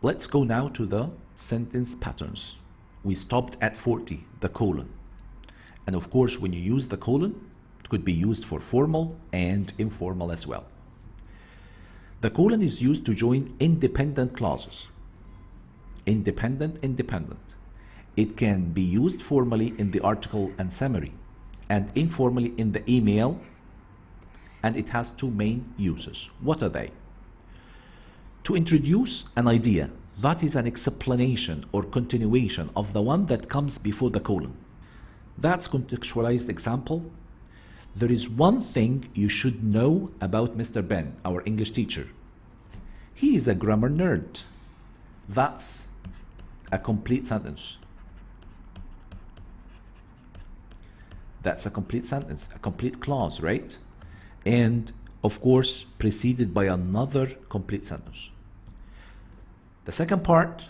Let's go now to the sentence patterns. We stopped at 40, the colon. And of course, when you use the colon, it could be used for formal and informal as well. The colon is used to join independent clauses. Independent. It can be used formally in the article and summary, and informally in the email, and it has two main uses. What are they? To introduce an idea that is an explanation or continuation of the one that comes before the colon. That's contextualized example. There is one thing you should know about Mr. Ben, our English teacher. He is a grammar nerd. That's a complete sentence. That's a complete sentence, a complete clause, right? And of course, preceded by another complete sentence. The second part,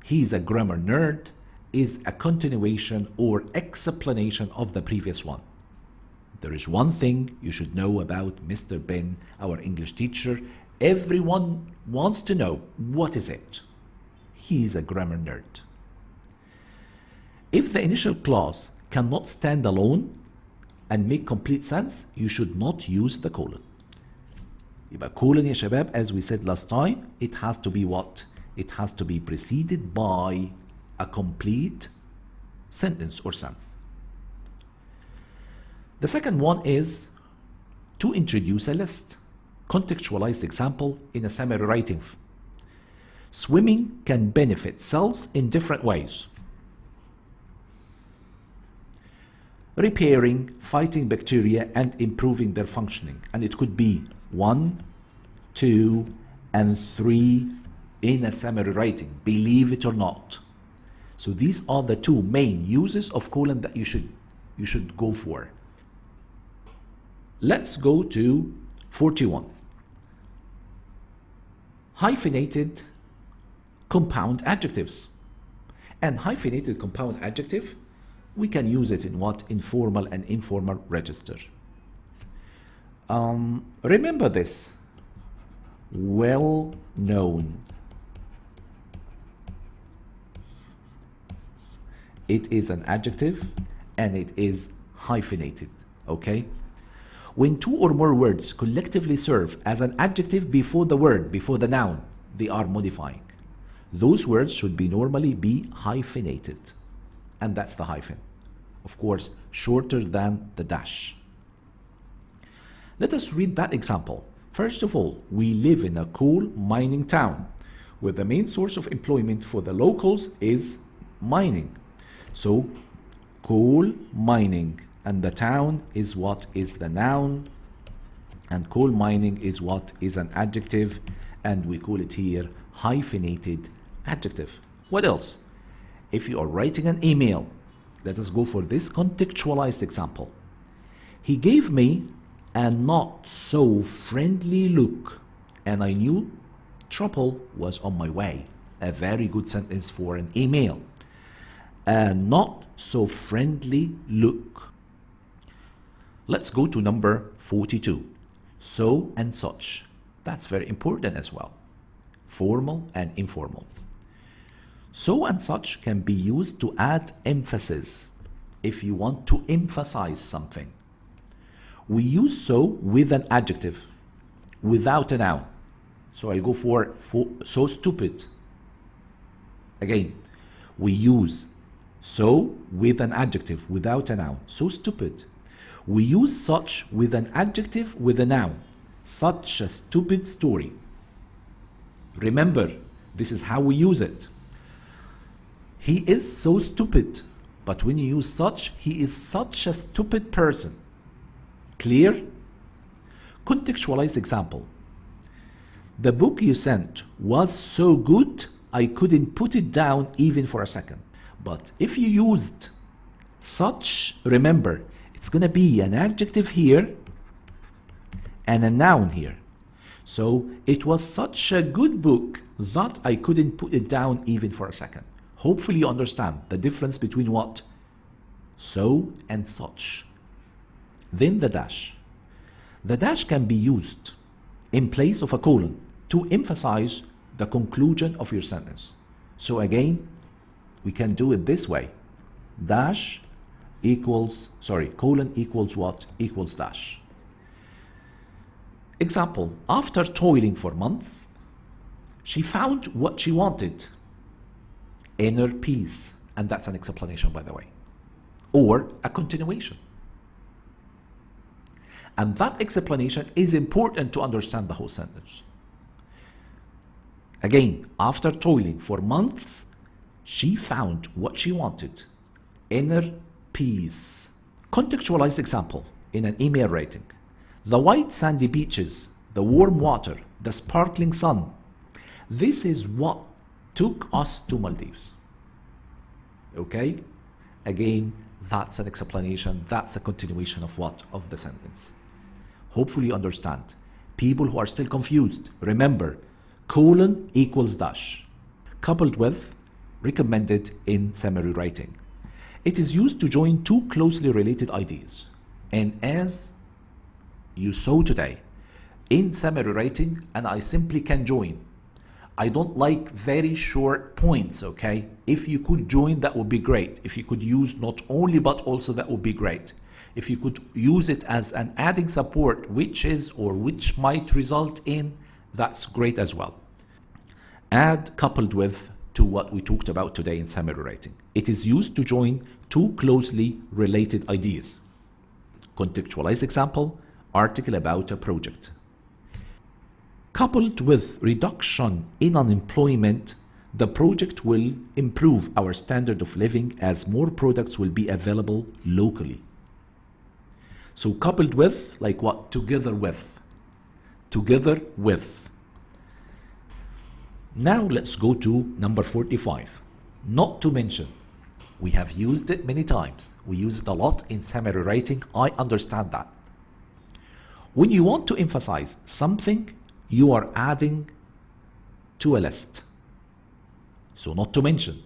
he is a grammar nerd, is a continuation or explanation of the previous one. There is one thing you should know about Mr. Ben, our English teacher. Everyone wants to know, what is it? He is a grammar nerd. If the initial clause cannot stand alone and make complete sense, you should not use the colon. يبقى colon يا شباب, as we said last time, it has to be what? It has to be preceded by a complete sentence or sense. The second one is to introduce a list. Contextualized example in a summary writing. Swimming can benefit cells in different ways. Repairing, fighting bacteria, and improving their functioning. And it could be 1, 2, and 3 in a summary writing, believe it or not. So these are the two main uses of colon that you should go for. Let's go to 41. Hyphenated compound adjectives. And hyphenated compound adjective, we can use it in what? Informal and informal register. Remember this. Well known. It is an adjective and it is hyphenated, okay? When two or more words collectively serve as an adjective before the word, before the noun, they are modifying. Those words should normally be hyphenated. And that's the hyphen. Of course, shorter than the dash. Let us read that example. First of all, we live in a coal mining town where the main source of employment for the locals is mining. So, coal mining, and the town is what is the noun, and coal mining is what is an adjective, and we call it here hyphenated adjective. What else? If you are writing an email, let us go for this contextualized example. He gave me a not so friendly look, and I knew trouble was on my way. A very good sentence for an email. A not so friendly look. Let's go to number 42. So and such. That's very important as well. Formal and informal. So and such can be used to add emphasis if you want to emphasize something. We use so with an adjective, without a noun. So I go for so stupid. Again, we use so with an adjective, without a noun. So stupid. We use such with an adjective with a noun. Such a stupid story. Remember, this is how we use it. He is so stupid. But when you use such, he is such a stupid person. Clear? Contextualized example. The book you sent was so good, I couldn't put it down even for a second. But if you used such, remember, it's going to be an adjective here and a noun here. So it was such a good book that I couldn't put it down even for a second. Hopefully you understand the difference between what? So and such. Then the dash. The dash can be used in place of a colon to emphasize the conclusion of your sentence. So again, we can do it this way. Dash equals, colon equals what? Equals dash. Example, after toiling for months, she found what she wanted, inner peace. And that's an explanation, by the way, or a continuation. And that explanation is important to understand the whole sentence. Again, after toiling for months, she found what she wanted, inner peace. Contextualized example in an email rating. The white sandy beaches, the warm water, the sparkling sun. This is what took us to Maldives. Okay? Again, that's an explanation. That's a continuation of what? Of the sentence. Hopefully you understand. People who are still confused, remember, colon equals dash. Coupled with, recommended in summary writing. It is used to join two closely related ideas. And as you saw today, in summary writing, and I simply can join. I don't like very short points, okay? If you could join, that would be great. If you could use not only, but also, that would be great. If you could use it as an adding support, which is or which might result in, that's great as well. Add coupled with to what we talked about today in summary writing. It is used to join two closely related ideas. Contextualized example, article about a project. Coupled with reduction in unemployment, the project will improve our standard of living as more products will be available locally. So coupled with, like what? Together with. Together with. Now let's go to number 45. Not to mention. We have used it many times. We use it a lot in summary writing. I understand that. When you want to emphasize something, you are adding to a list. So not to mention.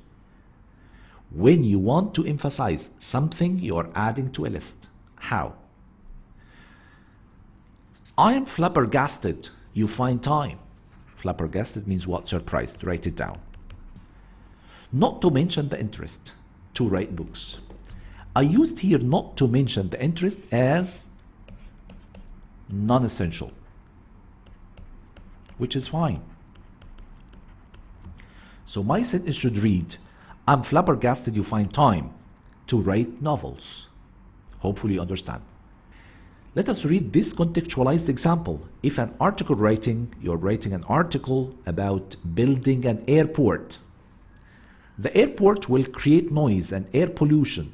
When you want to emphasize something, you are adding to a list. How? I am flabbergasted you find time. Flabbergasted means what? Surprised. Write it down. Not to mention the interest to write books. I used here not to mention the interest as non-essential, which is fine. So my sentence should read, I'm flabbergasted you find time to write novels. Hopefully you understand. Let us read this contextualized example. If an article writing, you're writing an article about building an airport. The airport will create noise and air pollution,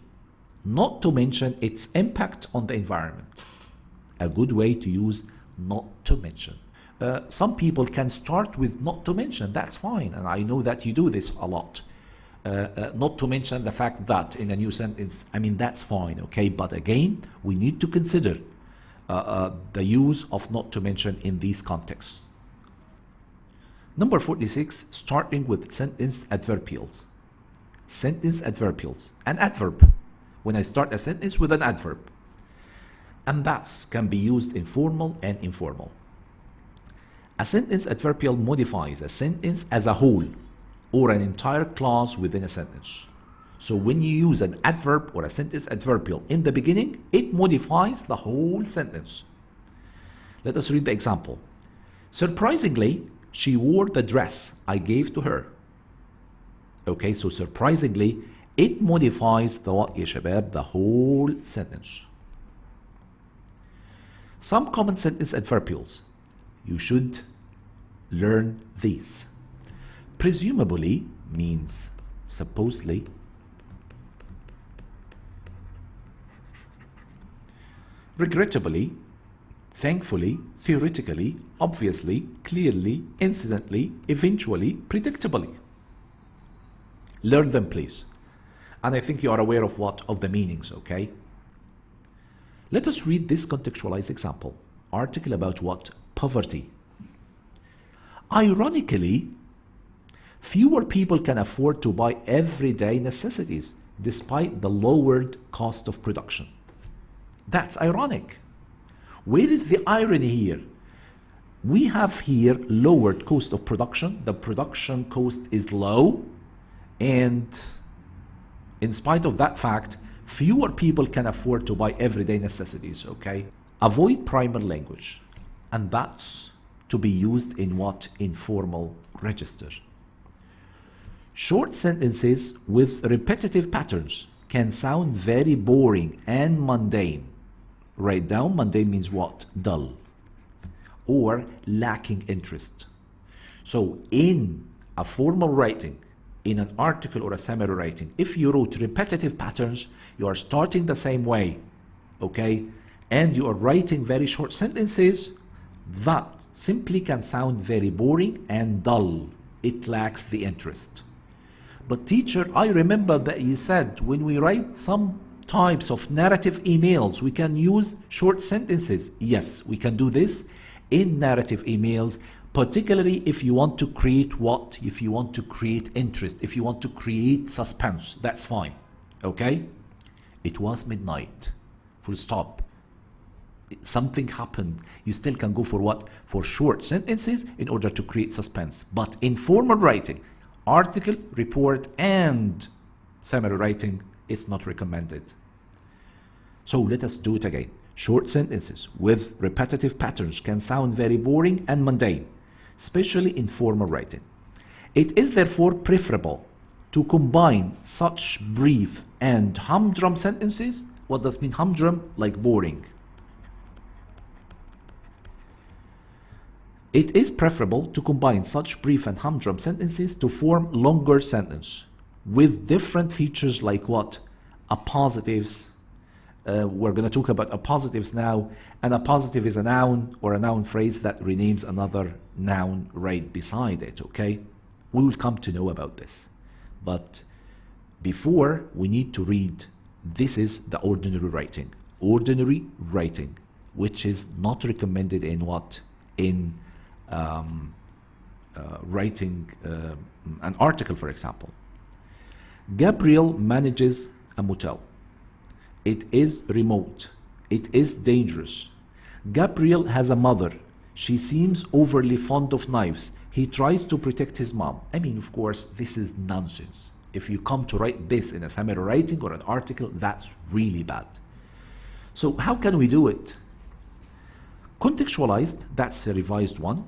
not to mention its impact on the environment. A good way to use not to mention. Some people can start with not to mention, that's fine, and I know that you do this a lot. Not to mention the fact that in a new sentence, I mean, that's fine, okay? But again, we need to consider the use of not to mention in these contexts. Number 46, starting with sentence adverbials. Sentence adverbials, an adverb. When I start a sentence with an adverb. And that can be used in formal and informal. A sentence adverbial modifies a sentence as a whole or an entire clause within a sentence. So when you use an adverb or a sentence adverbial in the beginning, it modifies the whole sentence. Let us read the example. Surprisingly, she wore the dress I gave to her. Okay, so surprisingly, it modifies the what, يا شباب, the whole sentence. Some common sentence adverbials. You should learn these. Presumably means supposedly. Regrettably, thankfully, theoretically, obviously, clearly, incidentally, eventually, predictably. Learn them, please. And I think you are aware of what? Of the meanings, okay? Let us read this contextualized example. Article about what? Poverty. Ironically, fewer people can afford to buy everyday necessities despite the lowered cost of production. That's ironic. Where is the irony here? We have here lowered cost of production. The production cost is low, and in spite of that fact, fewer people can afford to buy everyday necessities, okay? Avoid primer language, and that's to be used in what? Informal register. Short sentences with repetitive patterns can sound very boring and mundane. Write down, mundane means what? Dull or lacking interest. So in a formal writing, in an article or a summary writing, if you wrote repetitive patterns, you are starting the same way, okay? And you are writing very short sentences, that simply can sound very boring and dull. It lacks the interest. But teacher, I remember that you said when we write some types of narrative emails, we can use short sentences. Yes, we can do this in narrative emails, particularly if you want to create what? If you want to create interest, if you want to create suspense, that's fine, okay? It was midnight, full stop. Something happened. You still can go for what? For short sentences in order to create suspense. But in formal writing, article, report, and summary writing, it's not recommended. So let us do it again. Short sentences with repetitive patterns can sound very boring and mundane, especially in formal writing. It is therefore preferable to combine such brief and humdrum sentences. What does mean humdrum? Like boring. It is preferable to combine such brief and humdrum sentences to form longer sentences with different features like what? Appositives. We're going to talk about appositives now. And appositive is a noun or a noun phrase that renames another noun right beside it, okay? We will come to know about this. But before, we need to read, this is the ordinary writing. Ordinary writing, which is not recommended in what? In writing an article, for example. Gabriel manages a motel. It is remote. It is dangerous. Gabriel has a mother. She seems overly fond of knives. He tries to protect his mom. I mean, of course, this is nonsense. If you come to write this in a summary writing or an article, that's really bad. So how can we do it? Contextualized, that's a revised one.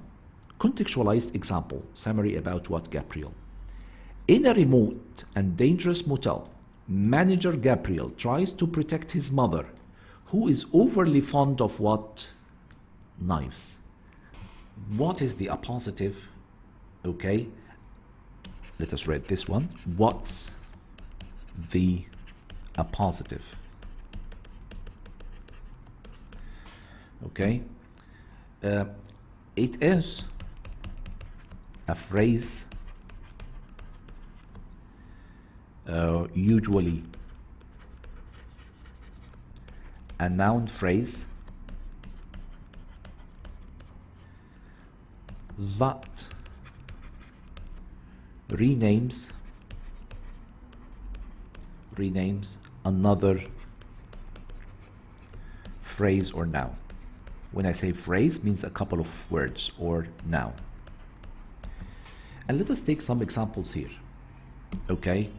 Contextualized example, summary about what? Gabriel. In a remote and dangerous motel, manager Gabriel tries to protect his mother, who is overly fond of what? Knives. What is the appositive? Okay, let us read this one. What's the appositive? Okay, it is a phrase, usually a noun phrase that renames another phrase or noun. When I say phrase, means a couple of words or noun. And let us take some examples here. Okay,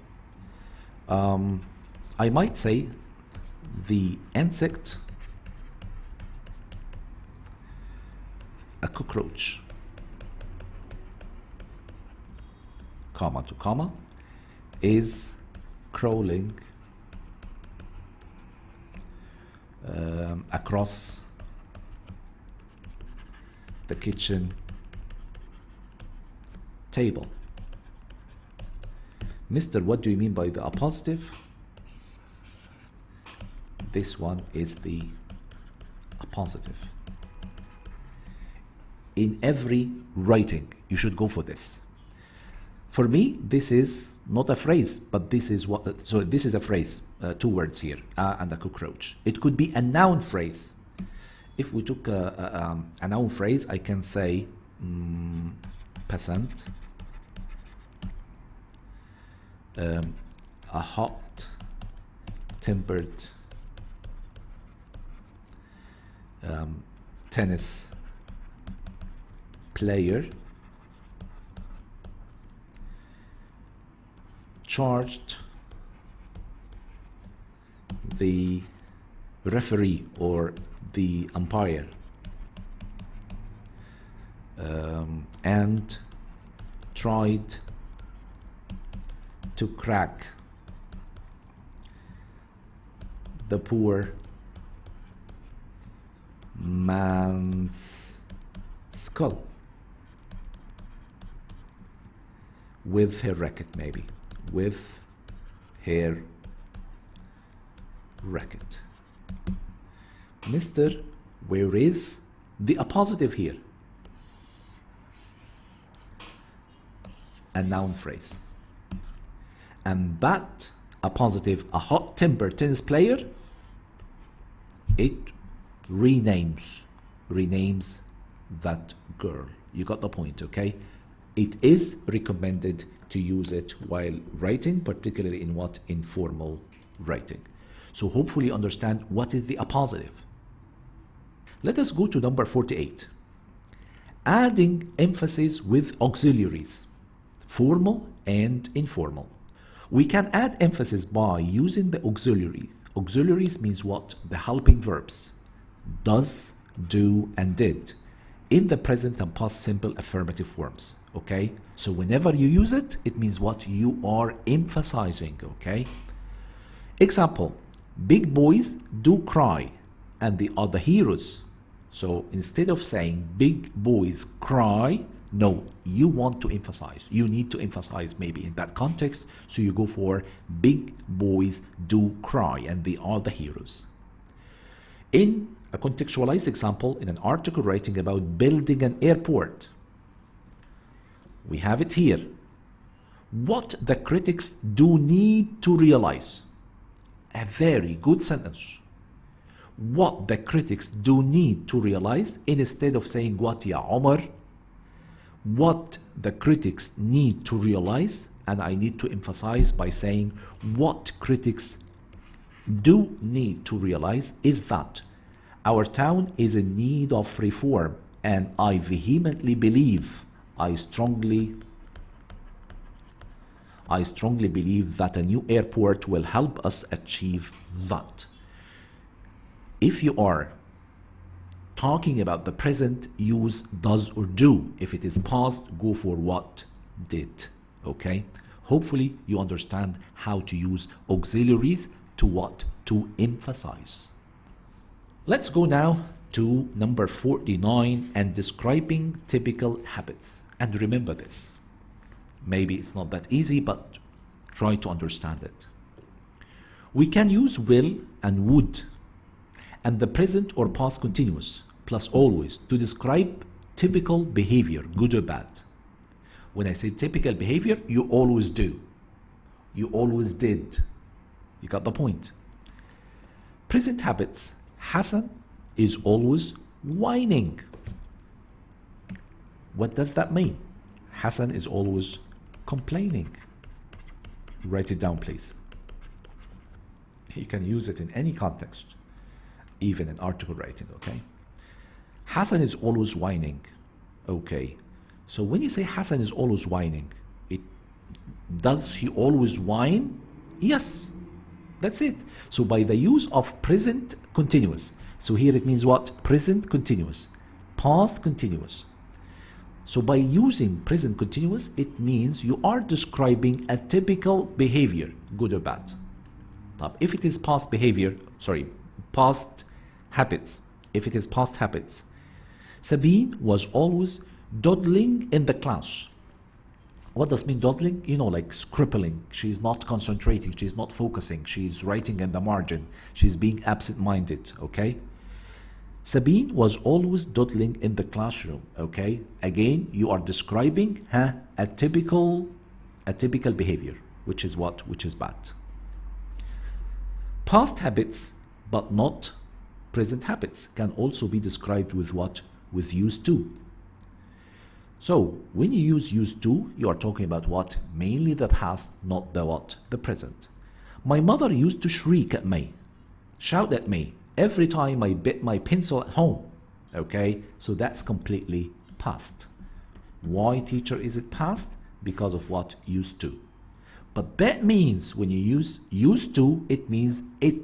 I might say the insect, a cockroach, comma to comma, is crawling across the kitchen table. Mister, what do you mean by the appositive? This one is the appositive. In every writing, you should go for this. For me, this is not a phrase, but this is what. So this is a phrase, 2 words here, and a cockroach. It could be a noun phrase. If we took a noun phrase, I can say peasant, a hot-tempered tennis player charged the referee or the umpire and tried to crack the poor man's skull with her racket, maybe with her racket. Mister, where is the appositive here? A noun phrase. And that appositive, a hot-tempered tennis player, it renames that girl. You got the point, okay? It is recommended to use it while writing, particularly in what? Informal writing. So hopefully you understand what is the appositive. Let us go to number 48. Adding emphasis with auxiliaries, formal and informal. We can add emphasis by using the auxiliaries. Auxiliaries means what? The helping verbs. Does, do, and did in the present and past simple affirmative forms. Okay? So whenever you use it, it means what? You are emphasizing. Okay? Example, big boys do cry and they are the heroes. So instead of saying big boys cry, no, you want to emphasize. You need to emphasize maybe in that context. So you go for big boys do cry and they are the heroes. In a contextualized example, in an article writing about building an airport, we have it here. What the critics do need to realize. A very good sentence. What the critics do need to realize, instead of saying what ya Omar, what the critics need to realize, and I need to emphasize by saying what critics do need to realize is that our town is in need of reform, and I vehemently believe, I strongly believe that a new airport will help us achieve that. If you are talking about the present, use does or do. If it is past, go for what? Did. Okay? Hopefully you understand how to use auxiliaries to what? To emphasize. Let's go now to number 49 and describing typical habits. And remember this. Maybe it's not that easy, but try to understand it. We can use will and would and the present or past continuous plus always to describe typical behavior, good or bad. When I say typical behavior, you always do. You always did. You got the point. Present habits. Hassan is always whining. What does that mean? Hassan is always complaining. Write it down, please. You can use it in any context, even in article writing, okay? Hassan is always whining. Okay. So when you say Hassan is always whining, does he always whine? Yes. That's it. So by the use of present continuous. So here it means what? Present continuous. Past continuous. So by using present continuous, it means you are describing a typical behavior, good or bad. If it is past behavior, past habits. If it is past habits. Sabine was always dawdling in the class. What does mean dawdling? You know, like scribbling. She's not concentrating. She's not focusing. She's writing in the margin. She's being absent-minded, okay? Sabine was always dawdling in the classroom, okay? Again, you are describing a typical behavior, which is what? Which is bad. Past habits, but not present habits, can also be described with what? With used to. So when you use used to, you are talking about what? Mainly the past, not the what? The present. My mother used to shriek at me, shout at me, every time I bit my pencil at home. Okay, so that's completely past. Why, teacher, is it past? Because of what? Used to. But that means when you use used to, it means it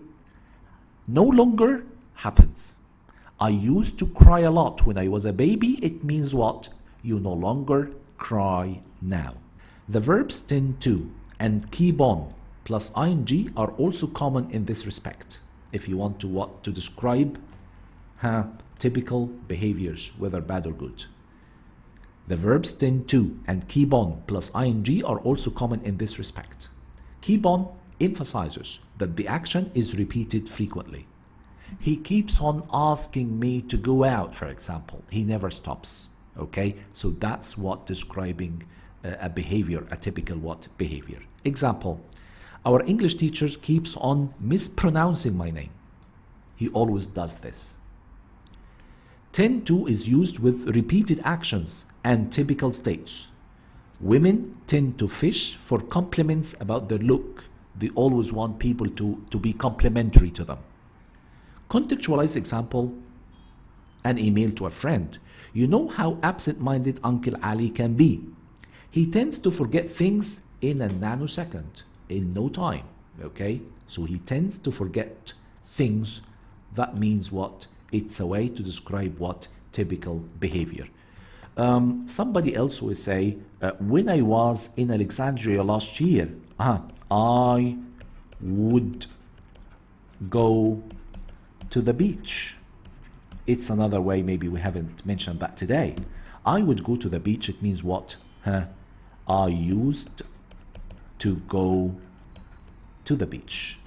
no longer happens. I used to cry a lot when I was a baby. It means what? You no longer cry now. The verbs tend to and keep on plus ing are also common in this respect. If you want to what? To describe typical behaviors, whether bad or good. The verbs tend to and keep on plus ing are also common in this respect. Keep on emphasizes that the action is repeated frequently. He keeps on asking me to go out, for example. He never stops. Okay, so that's what describing a behavior, a typical what behavior. Example, our English teacher keeps on mispronouncing my name. He always does this. Tend to is used with repeated actions and typical states. Women tend to fish for compliments about their look. They always want people to be complimentary to them. Contextualized example, an email to a friend. You know how absent-minded Uncle Ali can be. He tends to forget things in a nanosecond, in no time, okay? So he tends to forget things. That means what? It's a way to describe what? Typical behavior. Somebody else will say, when I was in Alexandria last year, I would go to the beach. It's another way, maybe we haven't mentioned that today. I would go to the beach, it means what? I used to go to the beach.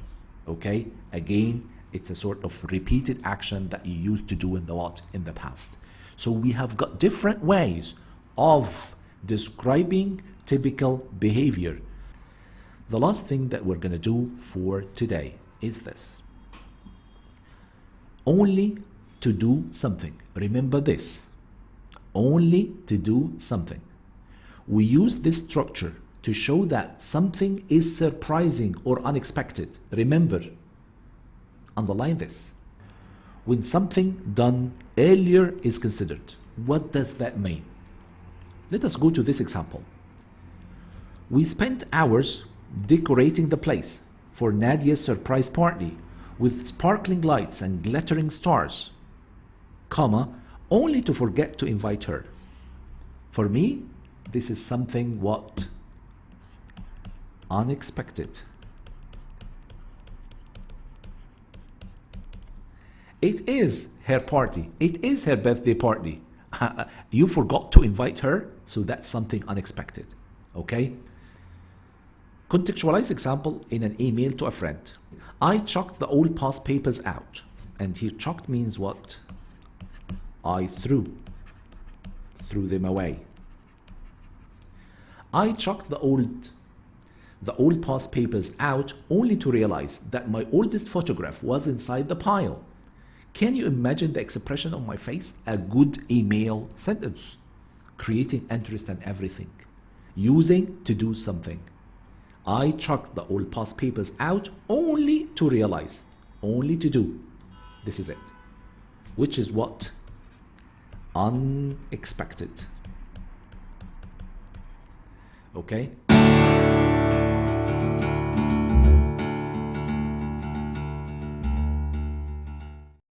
Okay? Again, it's a sort of repeated action that you used to do in the what? In the past. So we have got different ways of describing typical behavior. The last thing that we're going to do for today is this. Only to do something. Remember this. Only to do something. We use this structure to show that something is surprising or unexpected. Remember, underline this. When something done earlier is considered. What does that mean? Let us go to this example. We spent hours decorating the place for Nadia's surprise party with sparkling lights and glittering stars, only to forget to invite her. For me, this is something what? Unexpected. It is her party. It is her birthday party. You forgot to invite her, so that's something unexpected. Okay? Contextualized example in an email to a friend. I chucked the old past papers out. And here chucked means what? I threw them away. I chucked the old past papers out only to realize that my oldest photograph was inside the pile. Can you imagine the expression on my face? A good email sentence, creating interest and everything, using to do something. I chucked the old past papers out only to realize, only to do. This is it. Which is what? Unexpected. Okay,